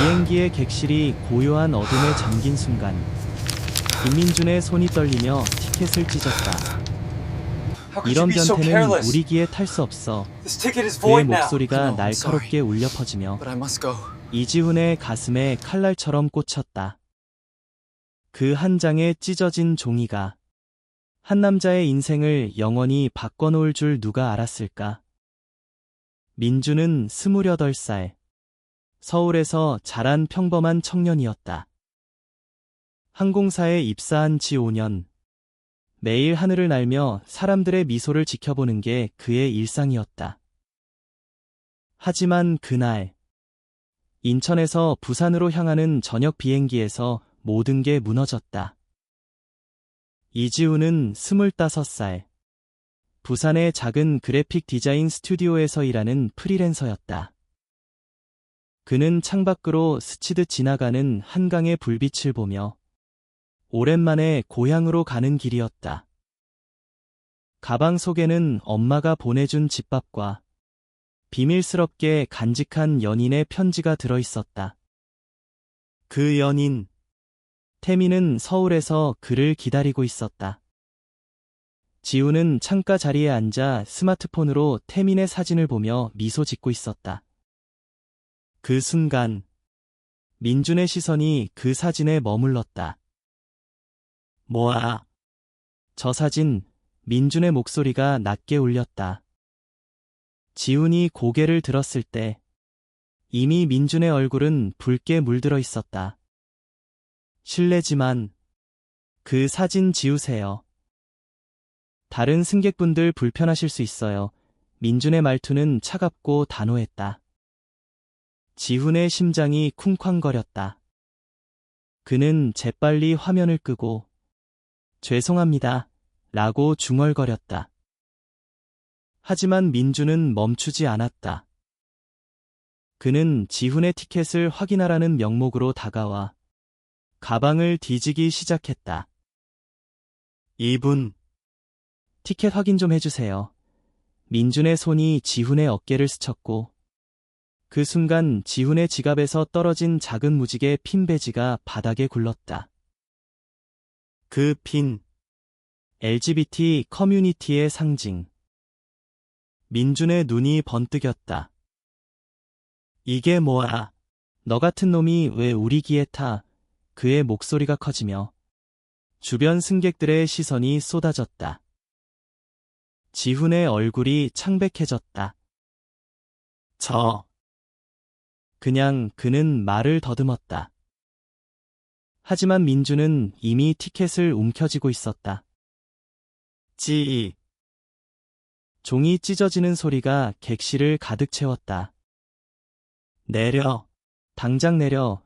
비행기의 객실이 고요한 어둠에 잠긴 순간 김민준의 손이 떨리며 티켓을 찢었다. How could you 이런 be so 변태는 careless? 우리 기에 탈 수 없어. This ticket is 그의 void now. 목소리가 No, I'm 날카롭게 sorry. 울려 퍼지며 But I must go. 이지훈의 가슴에 칼날처럼 꽂혔다. 그 한 장의 찢어진 종이가 한 남자의 인생을 영원히 바꿔놓을 줄 누가 알았을까? 민주는 28살. 서울에서 자란 평범한 청년이었다. 항공사에 입사한 지 5년. 매일 하늘을 날며 사람들의 미소를 지켜보는 게 그의 일상이었다. 하지만 그날, 인천에서 부산으로 향하는 저녁 비행기에서 모든 게 무너졌다. 이지훈은 25살. 부산의 작은 그래픽 디자인 스튜디오에서 일하는 프리랜서였다. 그는 창밖으로 스치듯 지나가는 한강의 불빛을 보며 오랜만에 고향으로 가는 길이었다. 가방 속에는 엄마가 보내준 집밥과 비밀스럽게 간직한 연인의 편지가 들어있었다. 그 연인, 태민은 서울에서 그를 기다리고 있었다. 지우는 창가 자리에 앉아 스마트폰으로 태민의 사진을 보며 미소 짓고 있었다. 그 순간, 민준의 시선이 그 사진에 머물렀다. 뭐야? 저 사진, 민준의 목소리가 낮게 울렸다. 지훈이 고개를 들었을 때 이미 민준의 얼굴은 붉게 물들어 있었다. 실례지만 그 사진 지우세요. 다른 승객분들 불편하실 수 있어요. 민준의 말투는 차갑고 단호했다. 지훈의 심장이 쿵쾅거렸다. 그는 재빨리 화면을 끄고 죄송합니다. 라고 중얼거렸다. 하지만 민준은 멈추지 않았다. 그는 지훈의 티켓을 확인하라는 명목으로 다가와 가방을 뒤지기 시작했다. 이분, 티켓 확인 좀 해주세요. 민준의 손이 지훈의 어깨를 스쳤고 그 순간 지훈의 지갑에서 떨어진 작은 무지개 핀 배지가 바닥에 굴렀다. 그 핀, LGBT 커뮤니티의 상징. 민준의 눈이 번뜩였다. 이게 뭐야? 너 같은 놈이 왜 우리 기에 타? 그의 목소리가 커지며 주변 승객들의 시선이 쏟아졌다. 지훈의 얼굴이 창백해졌다. 그냥 그는 말을 더듬었다. 하지만 민준은 이미 티켓을 움켜쥐고 있었다. 종이 찢어지는 소리가 객실을 가득 채웠다. 내려. 당장 내려.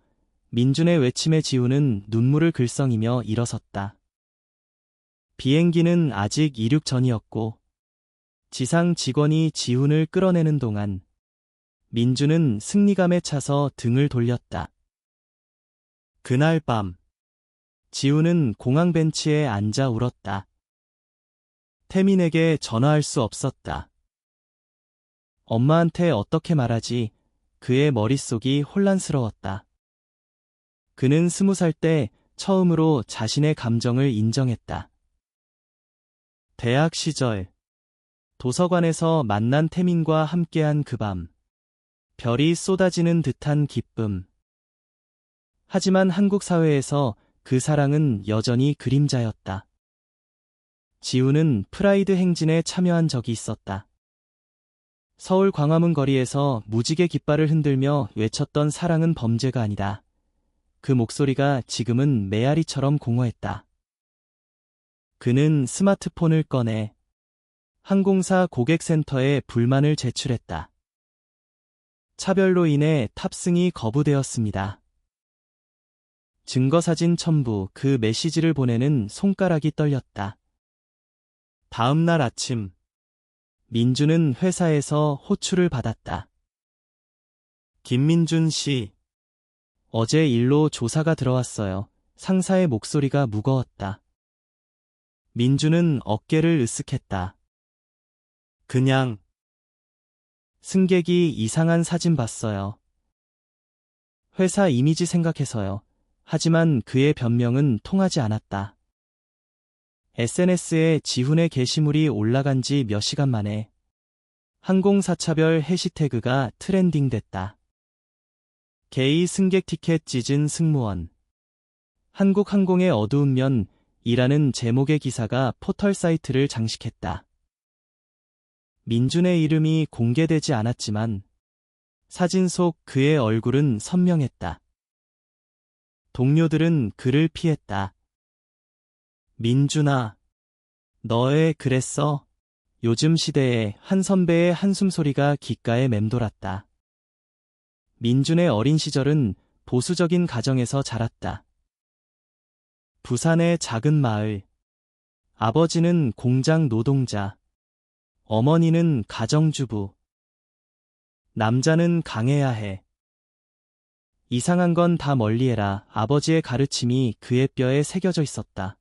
민준의 외침에 지우는 눈물을 글썽이며 일어섰다. 비행기는 아직 이륙 전이었고 지상 직원이 지훈을 끌어내는 동안 민준은 승리감에 차서 등을 돌렸다. 그날 밤 지훈은 공항 벤치에 앉아 울었다. 태민에게 전화할 수 없었다. 엄마한테 어떻게 말하지? 그의 머릿속이 혼란스러웠다. 그는 20살 때 처음으로 자신의 감정을 인정했다. 대학 시절 도서관에서 만난 태민과 함께한 그 밤, 별이 쏟아지는 듯한 기쁨. 하지만 한국 사회에서 그 사랑은 여전히 그림자였다. 지훈은 프라이드 행진에 참여한 적이 있었다. 서울 광화문 거리에서 무지개 깃발을 흔들며 외쳤던 사랑은 범죄가 아니다. 그 목소리가 지금은 메아리처럼 공허했다. 그는 스마트폰을 꺼내 항공사 고객센터에 불만을 제출했다. 차별로 인해 탑승이 거부되었습니다. 증거사진 첨부. 그 메시지를 보내는 손가락이 떨렸다. 다음 날 아침, 민준은 회사에서 호출을 받았다. 김민준 씨, 어제 일로 조사가 들어왔어요. 상사의 목소리가 무거웠다. 민준은 어깨를 으쓱했다. 그냥 승객이 이상한 사진 봤어요. 회사 이미지 생각해서요. 하지만 그의 변명은 통하지 않았다. SNS에 지훈의 게시물이 올라간 지 몇 시간 만에 항공사차별 해시태그가 트렌딩 됐다. 게이 승객 티켓 찢은 승무원. 한국항공의 어두운 면이라는 제목의 기사가 포털 사이트를 장식했다. 민준의 이름이 공개되지 않았지만 사진 속 그의 얼굴은 선명했다. 동료들은 그를 피했다. 민준아, 너 왜 그랬어? 요즘 시대에 한 선배의 한숨소리가 귓가에 맴돌았다. 민준의 어린 시절은 보수적인 가정에서 자랐다. 부산의 작은 마을. 아버지는 공장 노동자, 어머니는 가정주부. 남자는 강해야 해. 이상한 건 다 멀리해라. 아버지의 가르침이 그의 뼈에 새겨져 있었다.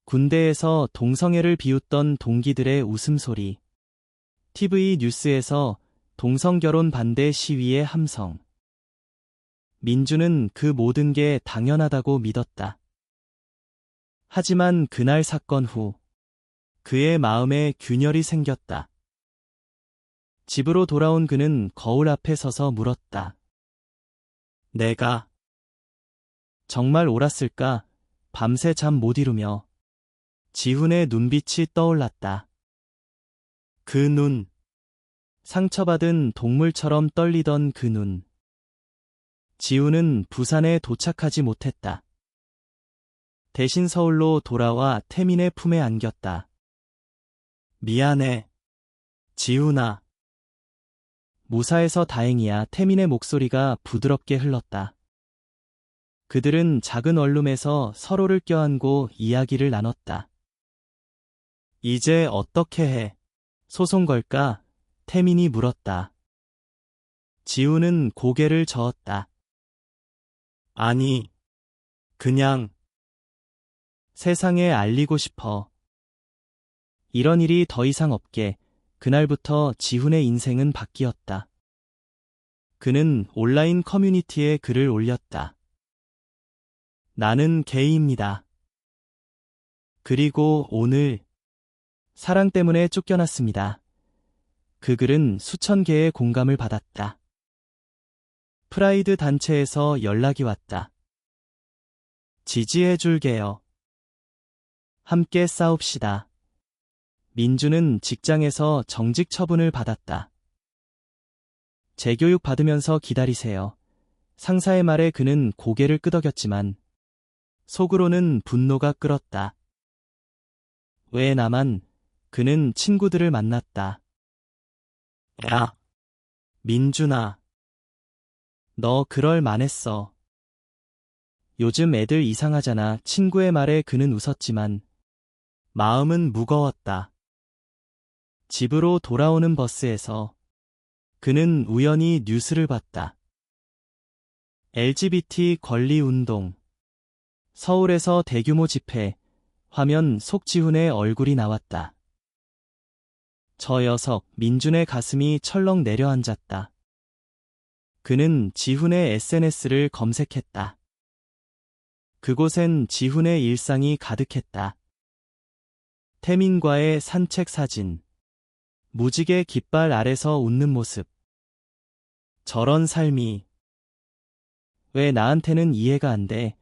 군대에서 동성애를 비웃던 동기들의 웃음소리. TV 뉴스에서 동성결혼 반대 시위의 함성. 민주는 그 모든 게 당연하다고 믿었다. 하지만 그날 사건 후 그의 마음에 균열이 생겼다. 집으로 돌아온 그는 거울 앞에 서서 물었다. 내가 정말 옳았을까? 밤새 잠 못 이루며 지훈의 눈빛이 떠올랐다. 그 눈, 상처받은 동물처럼 떨리던 그 눈. 지훈은 부산에 도착하지 못했다. 대신 서울로 돌아와 태민의 품에 안겼다. 미안해, 지훈아. 무사해서 다행이야. 태민의 목소리가 부드럽게 흘렀다. 그들은 작은 원룸에서 서로를 껴안고 이야기를 나눴다. 이제 어떻게 해? 소송 걸까? 태민이 물었다. 지훈은 고개를 저었다. 아니, 그냥 세상에 알리고 싶어. 이런 일이 더 이상 없게. 그날부터 지훈의 인생은 바뀌었다. 그는 온라인 커뮤니티에 글을 올렸다. 나는 게이입니다. 그리고 오늘 사랑 때문에 쫓겨났습니다. 그 글은 수천 개의 공감을 받았다. 프라이드 단체에서 연락이 왔다. 지지해줄게요. 함께 싸웁시다. 민주는 직장에서 정직 처분을 받았다. 재교육 받으면서 기다리세요. 상사의 말에 그는 고개를 끄덕였지만 속으로는 분노가 끓었다. 왜 나만? 그는 친구들을 만났다. 야, 민준아. 너 그럴 만했어. 요즘 애들 이상하잖아. 친구의 말에 그는 웃었지만 마음은 무거웠다. 집으로 돌아오는 버스에서 그는 우연히 뉴스를 봤다. LGBT 권리 운동. 서울에서 대규모 집회. 화면 속 지훈의 얼굴이 나왔다. 저 녀석, 민준의 가슴이 철렁 내려앉았다. 그는 지훈의 SNS를 검색했다. 그곳엔 지훈의 일상이 가득했다. 태민과의 산책 사진. 무지개 깃발 아래서 웃는 모습. 저런 삶이 왜 나한테는 이해가 안 돼?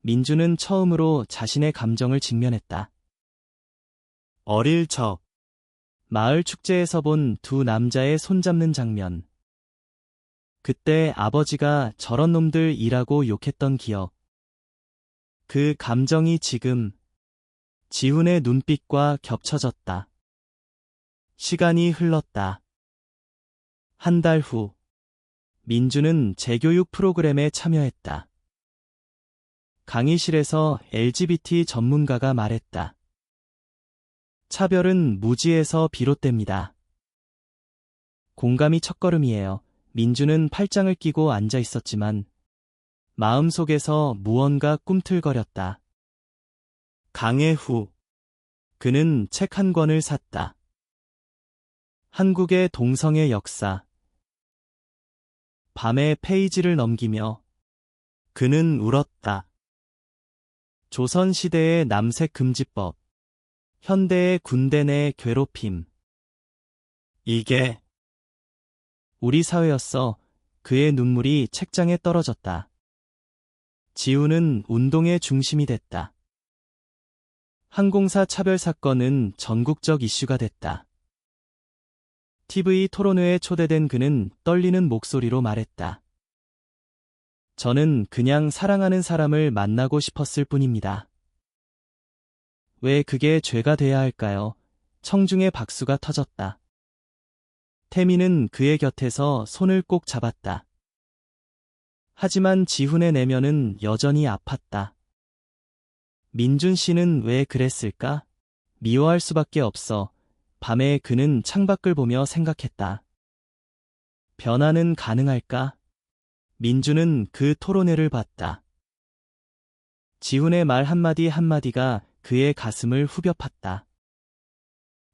민주는 처음으로 자신의 감정을 직면했다. 어릴 적 마을 축제에서 본 두 남자의 손잡는 장면. 그때 아버지가 저런 놈들이라고 욕했던 기억. 그 감정이 지금 지훈의 눈빛과 겹쳐졌다. 시간이 흘렀다. 한 달 후, 민주는 재교육 프로그램에 참여했다. 강의실에서 LGBT 전문가가 말했다. 차별은 무지에서 비롯됩니다. 공감이 첫걸음이에요. 민주는 팔짱을 끼고 앉아 있었지만 마음속에서 무언가 꿈틀거렸다. 강해 후, 그는 책 한 권을 샀다. 한국의 동성애 역사. 밤에 페이지를 넘기며 그는 울었다. 조선시대의 남색 금지법, 현대의 군대 내 괴롭힘. 이게 우리 사회였어. 그의 눈물이 책장에 떨어졌다. 지우는 운동의 중심이 됐다. 항공사 차별 사건은 전국적 이슈가 됐다. TV 토론회에 초대된 그는 떨리는 목소리로 말했다. 저는 그냥 사랑하는 사람을 만나고 싶었을 뿐입니다. 왜 그게 죄가 돼야 할까요? 청중의 박수가 터졌다. 태민은 그의 곁에서 손을 꼭 잡았다. 하지만 지훈의 내면은 여전히 아팠다. 민준 씨는 왜 그랬을까? 미워할 수밖에 없어. 밤에 그는 창밖을 보며 생각했다. 변화는 가능할까? 민준은 그 토론회를 봤다. 지훈의 말 한마디 한마디가 그의 가슴을 후벼 팠다.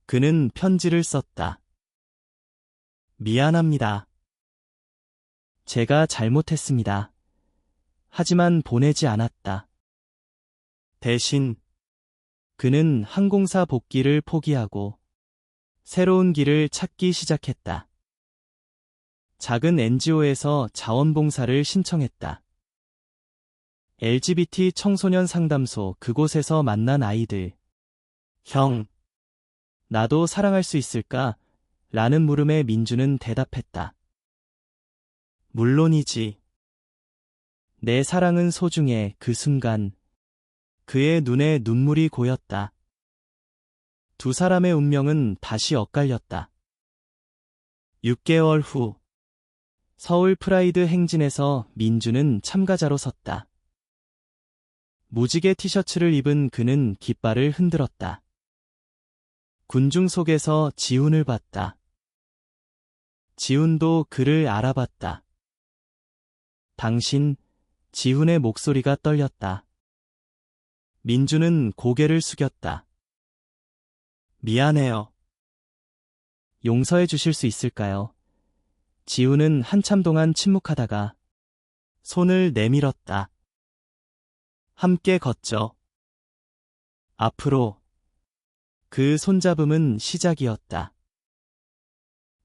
그는 편지를 썼다. 미안합니다. 제가 잘못했습니다. 하지만 보내지 않았다. 대신 그는 항공사 복귀를 포기하고 새로운 길을 찾기 시작했다. 작은 NGO에서 자원봉사를 신청했다. LGBT 청소년 상담소 그곳에서 만난 아이들. 형, 나도 사랑할 수 있을까? 라는 물음에 민주는 대답했다. 물론이지. 내 사랑은 소중해. 그 순간 그의 눈에 눈물이 고였다. 두 사람의 운명은 다시 엇갈렸다. 6개월 후 서울 프라이드 행진에서 민주는 참가자로 섰다. 무지개 티셔츠를 입은 그는 깃발을 흔들었다. 군중 속에서 지훈을 봤다. 지훈도 그를 알아봤다. 당신, 지훈의 목소리가 떨렸다. 민주는 고개를 숙였다. 미안해요. 용서해 주실 수 있을까요? 지훈은 한참 동안 침묵하다가 손을 내밀었다. 함께 걷죠. 앞으로. 그 손잡음은 시작이었다.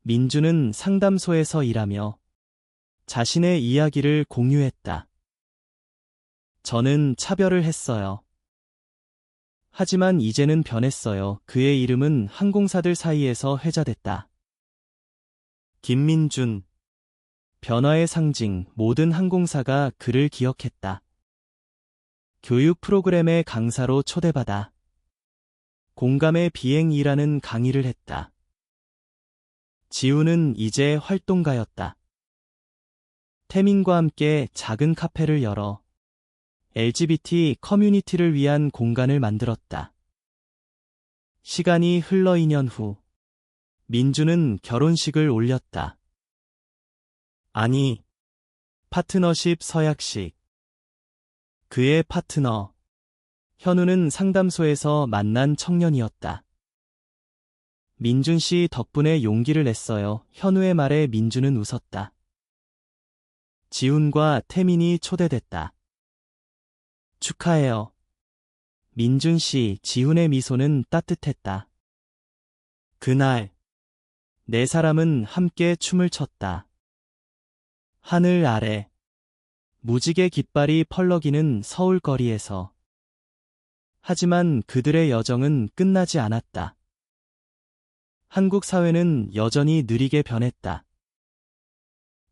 민주는 상담소에서 일하며 자신의 이야기를 공유했다. 저는 차별을 했어요. 하지만 이제는 변했어요. 그의 이름은 항공사들 사이에서 회자됐다. 김민준. 변화의 상징. 모든 항공사가 그를 기억했다. 교육 프로그램의 강사로 초대받아 공감의 비행이라는 강의를 했다. 지훈은 이제 활동가였다. 태민과 함께 작은 카페를 열어 LGBT 커뮤니티를 위한 공간을 만들었다. 시간이 흘러 2년 후 민주는 결혼식을 올렸다. 아니, 파트너십 서약식. 그의 파트너 현우는 상담소에서 만난 청년이었다. 민준 씨 덕분에 용기를 냈어요. 현우의 말에 민주는 웃었다. 지훈과 태민이 초대됐다. 축하해요. 민준 씨, 지훈의 미소는 따뜻했다. 그날 네 사람은 함께 춤을 췄다. 하늘 아래 무지개 깃발이 펄럭이는 서울 거리에서. 하지만 그들의 여정은 끝나지 않았다. 한국 사회는 여전히 느리게 변했다.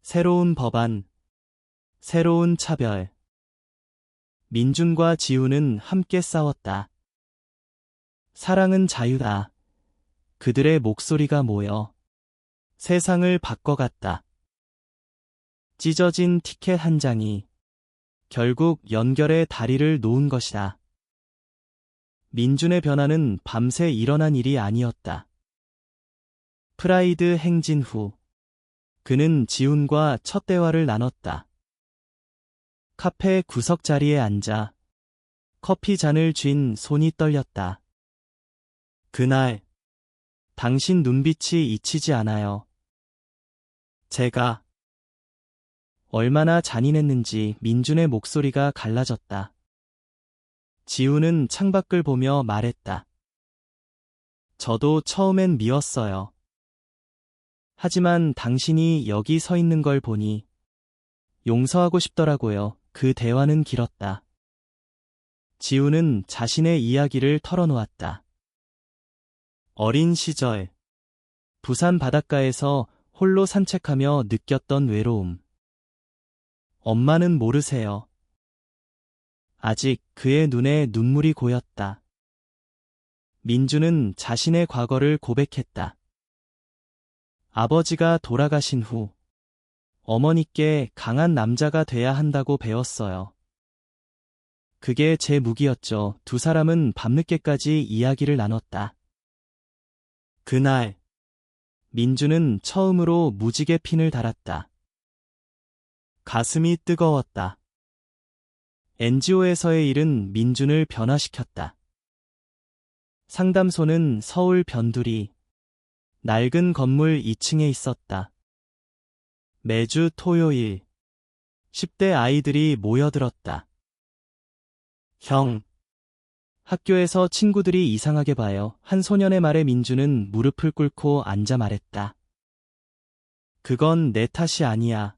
새로운 법안, 새로운 차별. 민준과 지훈은 함께 싸웠다. 사랑은 자유다. 그들의 목소리가 모여 세상을 바꿔갔다. 찢어진 티켓 한 장이 결국 연결의 다리를 놓은 것이다. 민준의 변화는 밤새 일어난 일이 아니었다. 프라이드 행진 후 그는 지훈과 첫 대화를 나눴다. 카페 구석 자리에 앉아 커피 잔을 쥔 손이 떨렸다. 그날 당신 눈빛이 잊히지 않아요. 제가 얼마나 잔인했는지 민준의 목소리가 갈라졌다. 지우는 창밖을 보며 말했다. 저도 처음엔 미웠어요. 하지만 당신이 여기 서 있는 걸 보니 용서하고 싶더라고요. 그 대화는 길었다. 지우는 자신의 이야기를 털어놓았다. 어린 시절, 부산 바닷가에서 홀로 산책하며 느꼈던 외로움. 엄마는 모르세요. 아직 그의 눈에 눈물이 고였다. 민주는 자신의 과거를 고백했다. 아버지가 돌아가신 후 어머니께 강한 남자가 돼야 한다고 배웠어요. 그게 제 무기였죠. 두 사람은 밤늦게까지 이야기를 나눴다. 그날, 민주는 처음으로 무지개 핀을 달았다. 가슴이 뜨거웠다. NGO에서의 일은 민준을 변화시켰다. 상담소는 서울 변두리, 낡은 건물 2층에 있었다. 매주 토요일, 10대 아이들이 모여들었다. 형, 학교에서 친구들이 이상하게 봐요. 한 소년의 말에 민주는 무릎을 꿇고 앉아 말했다. 그건 내 탓이 아니야.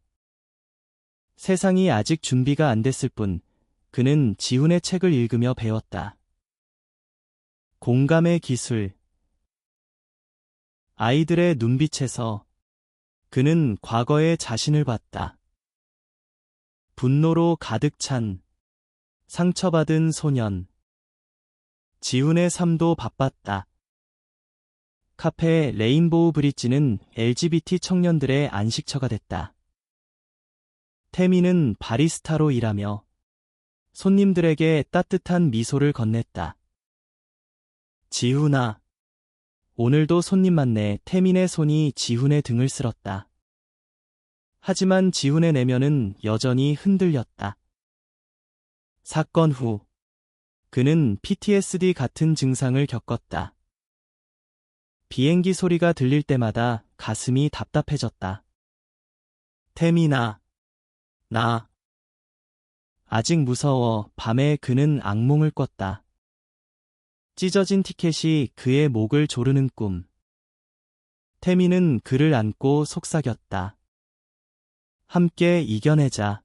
세상이 아직 준비가 안 됐을 뿐, 그는 지훈의 책을 읽으며 배웠다. 공감의 기술. 아이들의 눈빛에서 그는 과거의 자신을 봤다. 분노로 가득 찬 상처받은 소년. 지훈의 삶도 바빴다. 카페 레인보우 브릿지는 LGBT 청년들의 안식처가 됐다. 태미는 바리스타로 일하며 손님들에게 따뜻한 미소를 건넸다. 지훈아, 오늘도 손님 많네. 태민의 손이 지훈의 등을 쓸었다. 하지만 지훈의 내면은 여전히 흔들렸다. 사건 후, 그는 PTSD 같은 증상을 겪었다. 비행기 소리가 들릴 때마다 가슴이 답답해졌다. 태민아, 나 아직 무서워. 밤에 그는 악몽을 꿨다. 찢어진 티켓이 그의 목을 조르는 꿈. 태민은 그를 안고 속삭였다. 함께 이겨내자.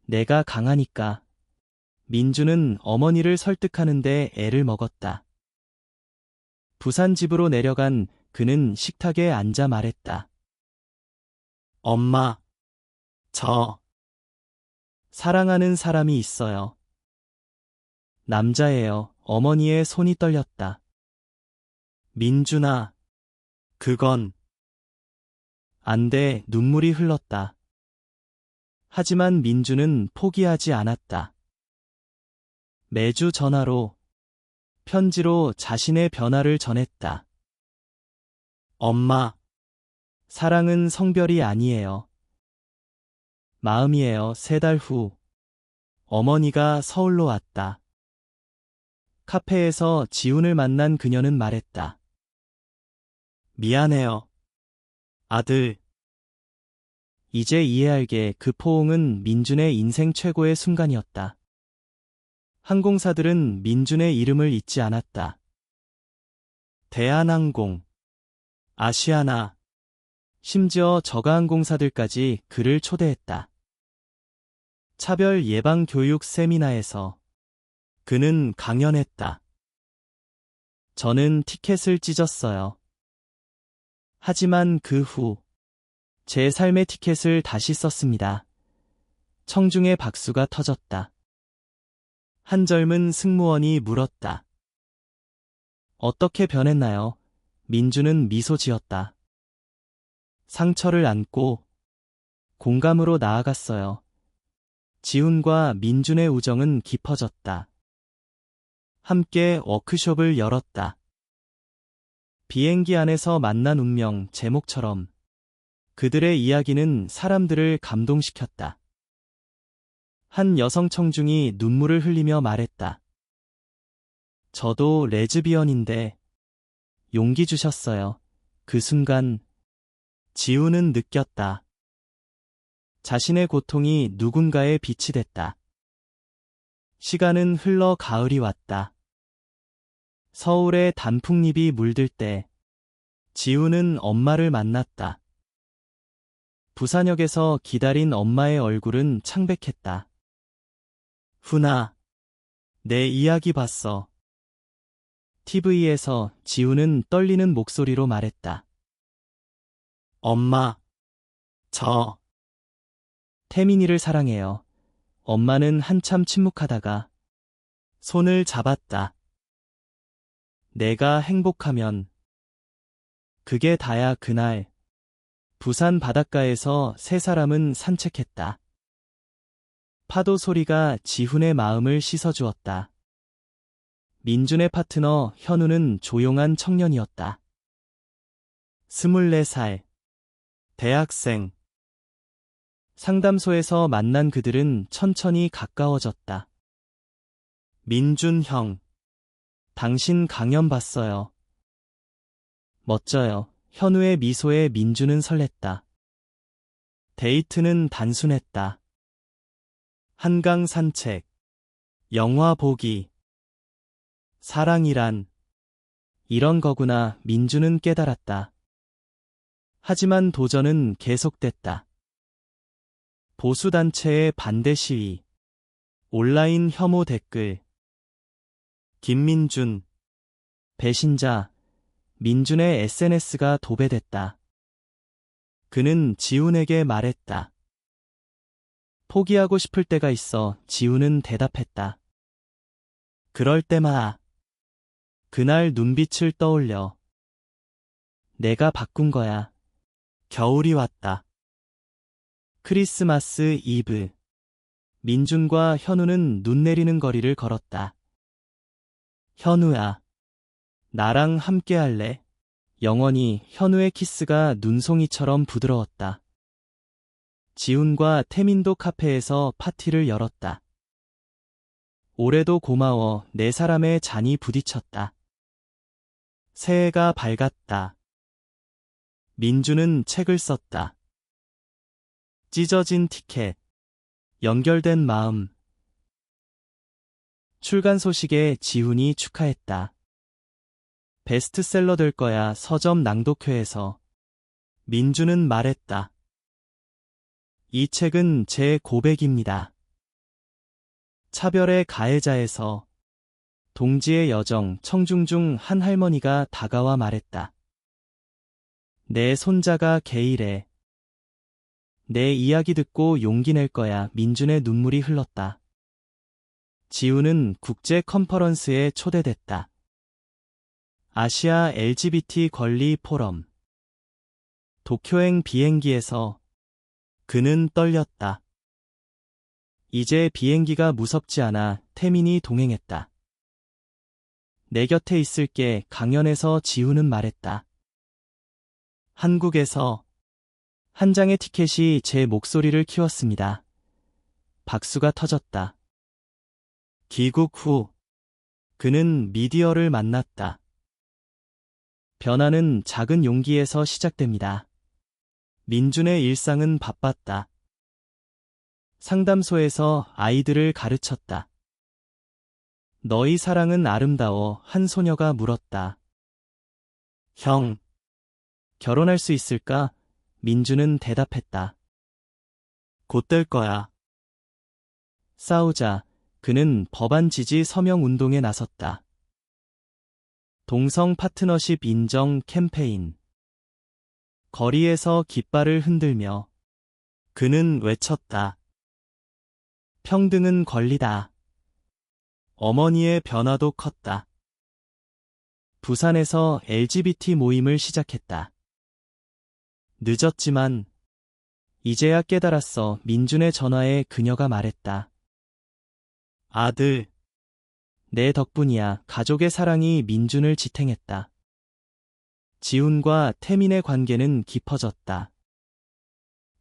내가 강하니까. 민주는 어머니를 설득하는데 애를 먹었다. 부산 집으로 내려간 그는 식탁에 앉아 말했다. 엄마, 저 사랑하는 사람이 있어요. 남자예요. 어머니의 손이 떨렸다. 민준아, 그건 안 돼. 눈물이 흘렀다. 하지만 민주는 포기하지 않았다. 매주 전화로, 편지로 자신의 변화를 전했다. 엄마, 사랑은 성별이 아니에요. 마음이에요. 3달 후, 어머니가 서울로 왔다. 카페에서 지훈을 만난 그녀는 말했다. 미안해요. 아들. 이제 이해할게. 그 포옹은 민준의 인생 최고의 순간이었다. 항공사들은 민준의 이름을 잊지 않았다. 대한항공, 아시아나, 심지어 저가항공사들까지 그를 초대했다. 차별 예방 교육 세미나에서 그는 강연했다. 저는 티켓을 찢었어요. 하지만 그 후, 제 삶의 티켓을 다시 썼습니다. 청중의 박수가 터졌다. 한 젊은 승무원이 물었다. 어떻게 변했나요? 민주는 미소 지었다. 상처를 안고 공감으로 나아갔어요. 지훈과 민준의 우정은 깊어졌다. 함께 워크숍을 열었다. 비행기 안에서 만난 운명 제목처럼 그들의 이야기는 사람들을 감동시켰다. 한 여성 청중이 눈물을 흘리며 말했다. 저도 레즈비언인데 용기 주셨어요. 그 순간 지훈은 느꼈다. 자신의 고통이 누군가의 빛이 됐다. 시간은 흘러 가을이 왔다. 서울의 단풍잎이 물들 때 지우는 엄마를 만났다. 부산역에서 기다린 엄마의 얼굴은 창백했다. 훈아, 내 이야기 봤어. TV에서 지우는 떨리는 목소리로 말했다. 엄마, 저 태민이를 사랑해요. 엄마는 한참 침묵하다가 손을 잡았다. 내가 행복하면 그게 다야. 그날 부산 바닷가에서 세 사람은 산책했다. 파도 소리가 지훈의 마음을 씻어주었다. 민준의 파트너 현우는 조용한 청년이었다. 24살, 대학생. 상담소에서 만난 그들은 천천히 가까워졌다. 민준 형, 당신 강연 봤어요. 멋져요. 현우의 미소에 민준은 설렜다. 데이트는 단순했다. 한강 산책, 영화 보기. 사랑이란 이런 거구나. 민준은 깨달았다. 하지만 도전은 계속됐다. 보수단체의 반대 시위, 온라인 혐오 댓글. 김민준, 배신자. 민준의 SNS가 도배됐다. 그는 지훈에게 말했다. 포기하고 싶을 때가 있어. 지훈은 대답했다. 그럴 때마다 그날 눈빛을 떠올려. 내가 바꾼 거야. 겨울이 왔다. 크리스마스 이브. 민준과 현우는 눈 내리는 거리를 걸었다. 현우야, 나랑 함께 할래? 영원히. 현우의 키스가 눈송이처럼 부드러웠다. 지훈과 태민도 카페에서 파티를 열었다. 올해도 고마워. 네 사람의 잔이 부딪혔다. 새해가 밝았다. 민준은 책을 썼다. 찢어진 티켓, 연결된 마음. 출간 소식에 지훈이 축하했다. 베스트셀러 될 거야. 서점 낭독회에서. 민준은 말했다. 이 책은 제 고백입니다. 차별의 가해자에서. 동지의 여정. 청중 중 한 할머니가 다가와 말했다. 내 손자가 게이래. 내 이야기 듣고 용기 낼 거야. 민준의 눈물이 흘렀다. 지훈은 국제 컨퍼런스에 초대됐다. 아시아 LGBT 권리 포럼. 도쿄행 비행기에서 그는 떨렸다. 이제 비행기가 무섭지 않아. 태민이 동행했다. 내 곁에 있을게. 강연에서 지훈은 말했다. 한국에서 한 장의 티켓이 제 목소리를 키웠습니다. 박수가 터졌다. 귀국 후 그는 미디어를 만났다. 변화는 작은 용기에서 시작됩니다. 민준의 일상은 바빴다. 상담소에서 아이들을 가르쳤다. 너희 사랑은 아름다워. 한 소녀가 물었다. 형, 결혼할 수 있을까? 민준은 대답했다. 곧 될 거야. 싸우자. 그는 법안 지지 서명 운동에 나섰다. 동성 파트너십 인정 캠페인. 거리에서 깃발을 흔들며 그는 외쳤다. 평등은 권리다. 어머니의 변화도 컸다. 부산에서 LGBT 모임을 시작했다. 늦었지만 이제야 깨달았어. 민준의 전화에 그녀가 말했다. 아들, 내 덕분이야. 가족의 사랑이 민준을 지탱했다. 지훈과 태민의 관계는 깊어졌다.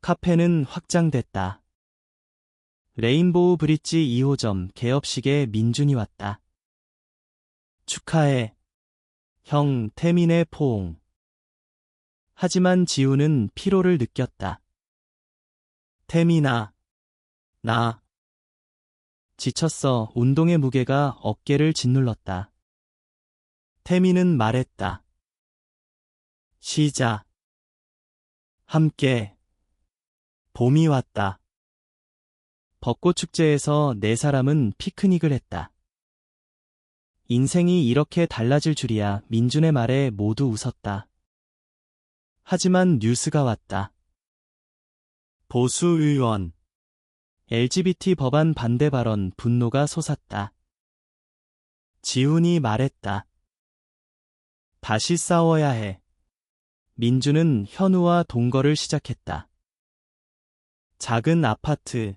카페는 확장됐다. 레인보우 브릿지 2호점 개업식에 민준이 왔다. 축하해. 형. 태민의 포옹. 하지만 지훈은 피로를 느꼈다. 태민아, 나. 지쳤어. 운동의 무게가 어깨를 짓눌렀다. 태민은 말했다. 시작. 함께. 봄이 왔다. 벚꽃축제에서 네 사람은 피크닉을 했다. 인생이 이렇게 달라질 줄이야. 민준의 말에 모두 웃었다. 하지만 뉴스가 왔다. 보수 의원. LGBT 법안 반대 발언. 분노가 솟았다. 지훈이 말했다. 다시 싸워야 해. 민주는 현우와 동거를 시작했다. 작은 아파트.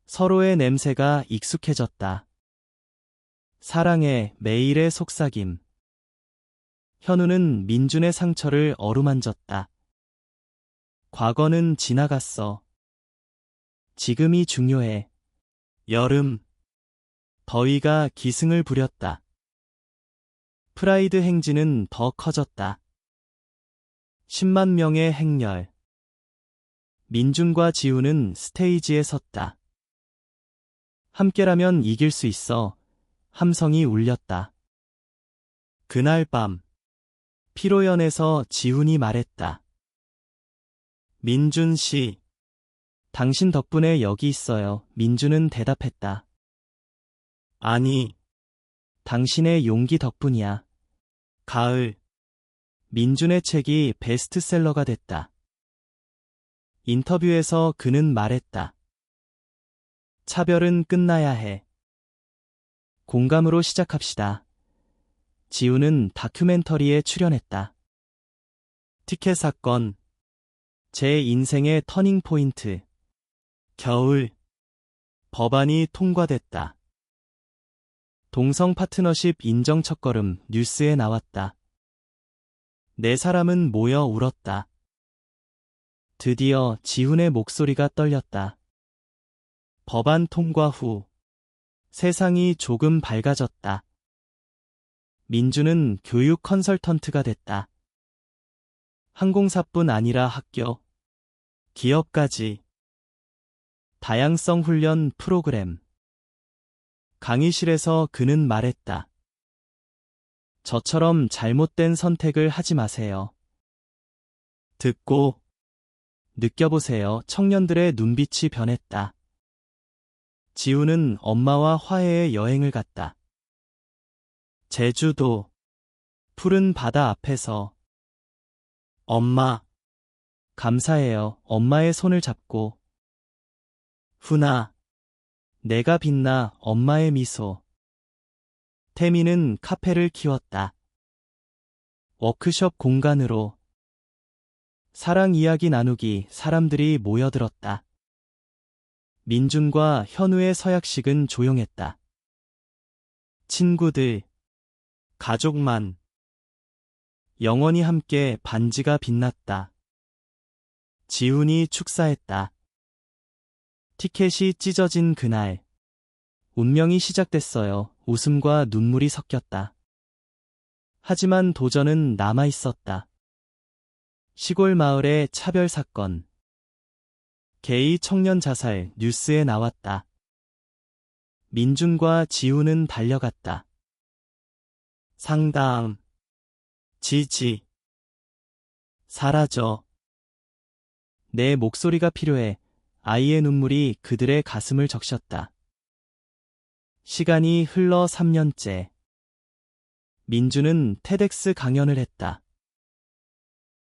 서로의 냄새가 익숙해졌다. 사랑해. 매일의 속삭임. 현우는 민준의 상처를 어루만졌다. 과거는 지나갔어. 지금이 중요해. 여름. 더위가 기승을 부렸다. 프라이드 행진은 더 커졌다. 10만 명의 행렬. 민준과 지우는 스테이지에 섰다. 함께라면 이길 수 있어. 함성이 울렸다. 그날 밤. 피로연에서 지훈이 말했다. 민준 씨. 당신 덕분에 여기 있어요. 민준은 대답했다. 아니. 당신의 용기 덕분이야. 가을. 민준의 책이 베스트셀러가 됐다. 인터뷰에서 그는 말했다. 차별은 끝나야 해. 공감으로 시작합시다. 지우는 다큐멘터리에 출연했다. 티켓 사건. 제 인생의 터닝 포인트. 겨울. 법안이 통과됐다. 동성 파트너십 인정 첫걸음. 뉴스에 나왔다. 네 사람은 모여 울었다. 드디어 지훈의 목소리가 떨렸다. 법안 통과 후 세상이 조금 밝아졌다. 민주는 교육 컨설턴트가 됐다. 항공사뿐 아니라 학교, 기업까지. 다양성 훈련 프로그램. 강의실에서 그는 말했다. 저처럼 잘못된 선택을 하지 마세요. 듣고 느껴보세요. 청년들의 눈빛이 변했다. 지우는 엄마와 화해의 여행을 갔다. 제주도. 푸른 바다 앞에서. 엄마. 감사해요. 엄마의 손을 잡고. 훈아. 내가 빛나. 엄마의 미소. 태민은 카페를 키웠다. 워크숍 공간으로. 사랑 이야기 나누기. 사람들이 모여들었다. 민준과 현우의 서약식은 조용했다. 친구들, 가족만. 영원히 함께. 반지가 빛났다. 지훈이 축사했다. 티켓이 찢어진 그날. 운명이 시작됐어요. 웃음과 눈물이 섞였다. 하지만 도전은 남아있었다. 시골 마을의 차별 사건. 게이 청년 자살. 뉴스에 나왔다. 민준과 지우는 달려갔다. 상담. 지지. 사라져. 내 목소리가 필요해. 아이의 눈물이 그들의 가슴을 적셨다. 시간이 흘러 3년째. 민준은 테덱스 강연을 했다.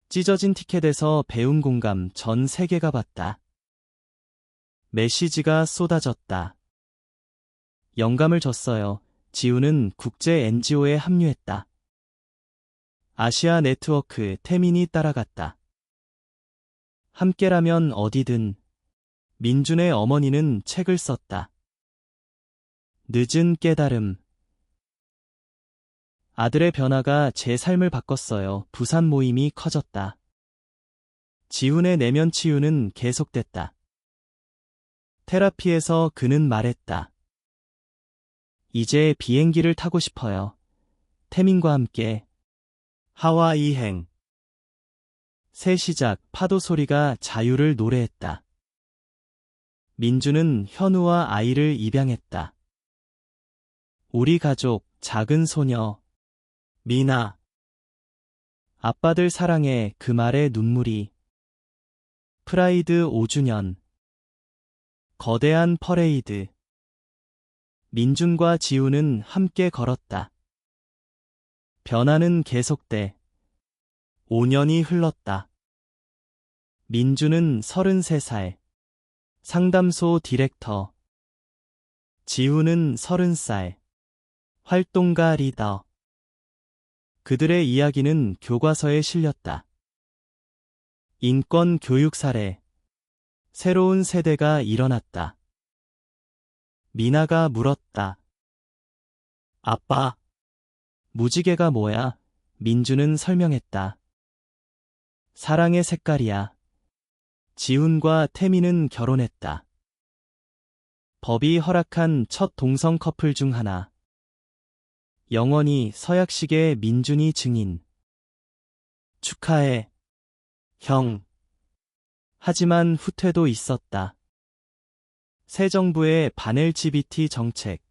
찢어진 티켓에서 배운 공감. 전 세계가 봤다. 메시지가 쏟아졌다. 영감을 줬어요. 지우는 국제 NGO에 합류했다. 아시아 네트워크. 태민이 따라갔다. 함께라면 어디든. 민준의 어머니는 책을 썼다. 늦은 깨달음. 아들의 변화가 제 삶을 바꿨어요. 부산 모임이 커졌다. 지훈의 내면 치유는 계속됐다. 테라피에서 그는 말했다. 이제 비행기를 타고 싶어요. 태민과 함께. 하와이행. 새 시작. 파도 소리가 자유를 노래했다. 민주는 현우와 아이를 입양했다. 우리 가족, 작은 소녀, 미나. 아빠들 사랑해 그 말에 눈물이. 프라이드 5주년. 거대한 퍼레이드. 민준과 지우는 함께 걸었다. 변화는 계속돼. 5년이 흘렀다. 민준은 33살. 상담소 디렉터. 지우는 30살. 활동가 리더. 그들의 이야기는 교과서에 실렸다. 인권 교육 사례. 새로운 세대가 일어났다. 미나가 물었다. 아빠, 무지개가 뭐야? 민주는 설명했다. 사랑의 색깔이야. 지훈과 태민은 결혼했다. 법이 허락한 첫 동성 커플 중 하나. 영원히 서약식의 민준이 증인. 축하해, 형. 하지만 후퇴도 있었다. 새 정부의 반 LGBT 정책.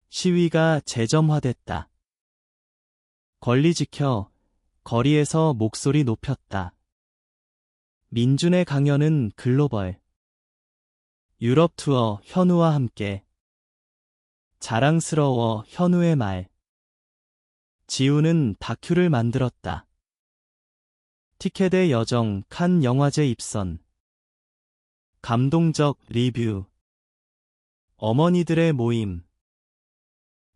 시위가 재점화됐다. 권리 지켜, 거리에서 목소리 높였다. 민준의 강연은 글로벌. 유럽 투어 현우와 함께. 자랑스러워 현우의 말. 지우는 다큐를 만들었다. 티켓의 여정 칸 영화제 입선. 감동적 리뷰. 어머니들의 모임.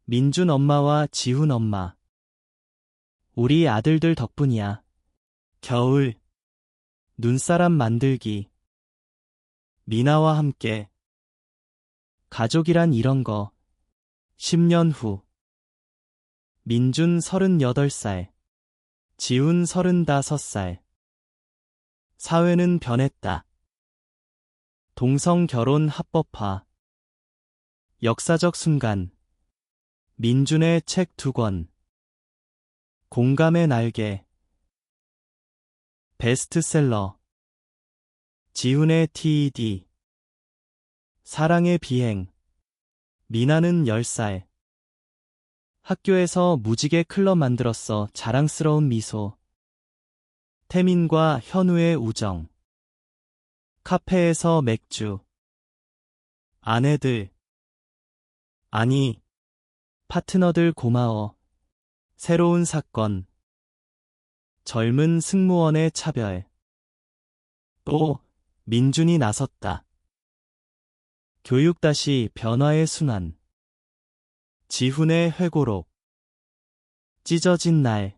민준 엄마와 지훈 엄마. 우리 아들들 덕분이야. 겨울. 눈사람 만들기. 미나와 함께. 가족이란 이런 거. 10년 후. 민준 38살. 지훈 35살. 사회는 변했다. 동성 결혼 합법화. 역사적 순간. 민준의 책 2권. 공감의 날개. 베스트셀러. 지훈의 TED. 사랑의 비행. 미나는 10살. 학교에서 무지개 클럽 만들었어. 자랑스러운 미소. 태민과 현우의 우정. 카페에서 맥주. 아내들. 아니, 파트너들 고마워. 새로운 사건. 젊은 승무원의 차별. 또 민준이 나섰다. 교육 다시 변화의 순환. 지훈의 회고록. 찢어진 날.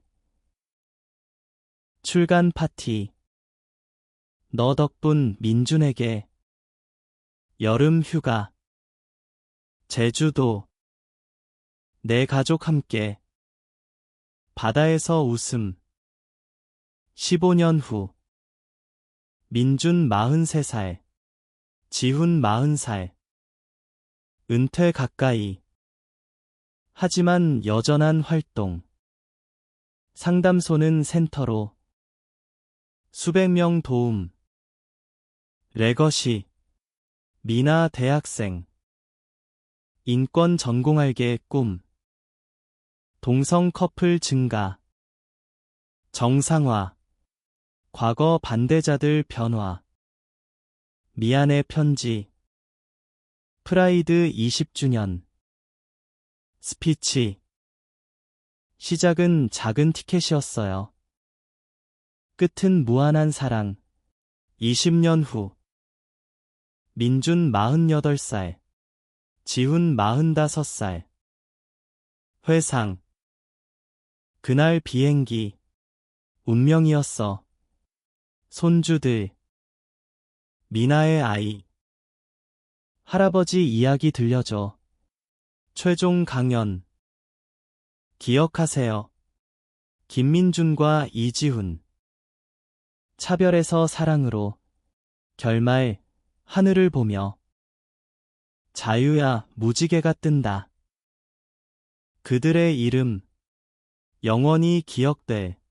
출간 파티. 너 덕분 민준에게. 여름 휴가. 제주도. 내 가족 함께. 바다에서 웃음. 15년 후. 민준 43살. 지훈 40살. 은퇴 가까이. 하지만 여전한 활동. 상담소는 센터로. 수백 명 도움. 레거시. 미나 대학생. 인권 전공할게 꿈. 동성 커플 증가. 정상화. 과거 반대자들 변화. 미안해 편지. 프라이드 20주년. 스피치. 시작은 작은 티켓이었어요. 끝은 무한한 사랑. 20년 후. 민준 48살. 지훈 45살. 회상. 그날 비행기. 운명이었어. 손주들. 미나의 아이. 할아버지 이야기 들려줘. 최종 강연. 기억하세요. 김민준과 이지훈. 차별에서 사랑으로. 결말. 하늘을 보며. 자유야 무지개가 뜬다. 그들의 이름. 영원히 기억될.